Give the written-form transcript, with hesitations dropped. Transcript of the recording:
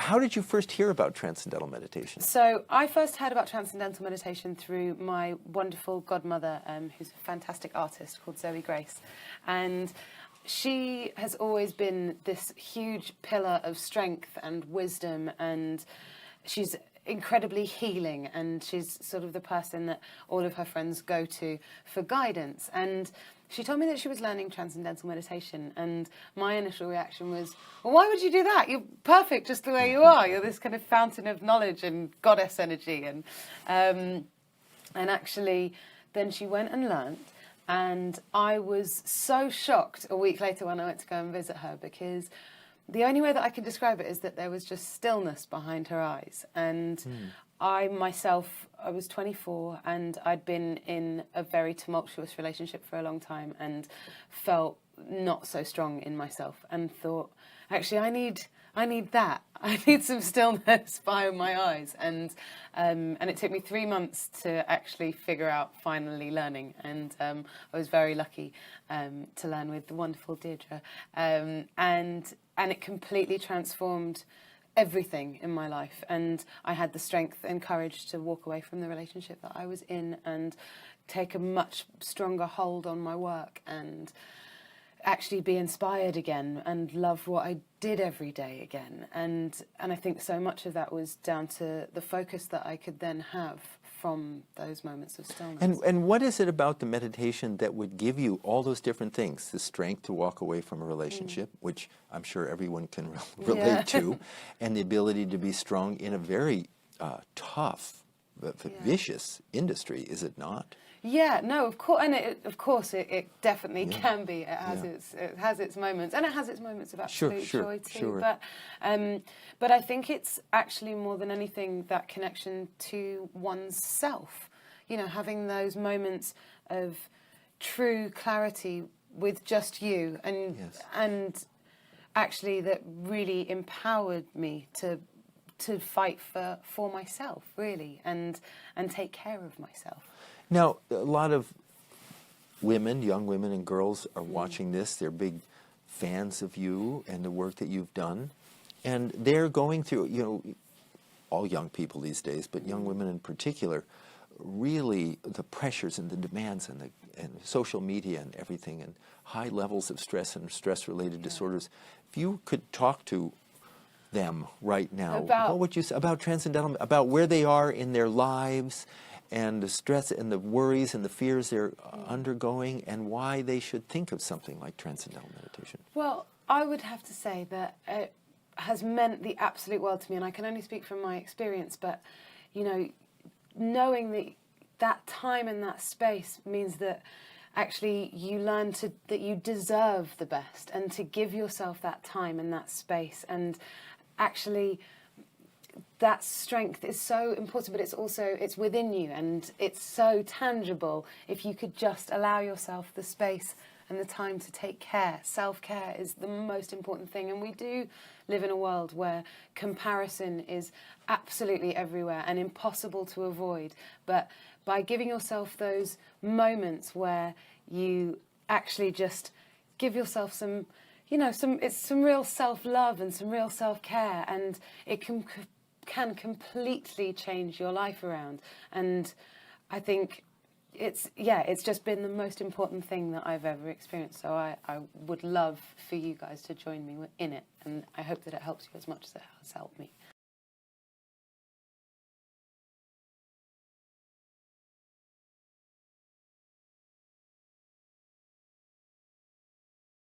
how did you first hear about transcendental meditation? So I first heard about transcendental meditation through my wonderful godmother, who's a fantastic artist called Zoe Grace. And she has always been this huge pillar of strength and wisdom, and she's incredibly healing, and she's sort of the person that all of her friends go to for guidance. And she told me that she was learning transcendental meditation, and my initial reaction was, well, why would you do that? You're perfect just the way you are. You're this kind of fountain of knowledge and goddess energy. And actually, then she went and learned, and I was so shocked a week later when I went to go and visit her, because the only way that I can describe it is that there was just stillness behind her eyes. And I was 24, and I'd been in a very tumultuous relationship for a long time and felt not so strong in myself, and thought, actually, I need that. I need some stillness behind my eyes. And it took me 3 months to actually figure out finally learning. And I was very lucky to learn with the wonderful Deirdre. And it completely transformed everything in my life. And I had the strength and courage to walk away from the relationship that I was in and take a much stronger hold on my work and actually be inspired again and love what I did every day again. And I think so much of that was down to the focus that I could then have from those moments of stillness. And what is it about the meditation that would give you all those different things? The strength to walk away from a relationship, which I'm sure everyone can relate to, and the ability to be strong in a very tough, vicious industry, is it not? Yeah, no, of course, and it definitely can be. It has its moments, and it has its moments of absolute joy too. But I think it's actually more than anything that connection to one's self. You know, having those moments of true clarity with just you, and actually that really empowered me to fight for myself, really, and take care of myself. Now, a lot of women, young women and girls are watching this. They're big fans of you and the work that you've done. And they're going through, you know, all young people these days, but young women in particular, really the pressures and the demands and social media and everything, and high levels of stress and stress-related disorders. If you could talk to them right now, what would you say about transcendental, about where they are in their lives, and the stress and the worries and the fears they're undergoing, and why they should think of something like transcendental meditation? Well, I would have to say that it has meant the absolute world to me, and I can only speak from my experience, but, you know, knowing that time and that space means that actually you learn that you deserve the best, and to give yourself that time and that space, and actually that strength is so important, but it's within you, and it's so tangible if you could just allow yourself the space and the time to take care. Self-care is the most important thing, and we do live in a world where comparison is absolutely everywhere and impossible to avoid. But by giving yourself those moments where you actually just give yourself some, you know, it's some real self-love and some real self-care, and it can completely change your life around. And I think it's just been the most important thing that I've ever experienced. So I would love for you guys to join me in it, and I hope that it helps you as much as it has helped me.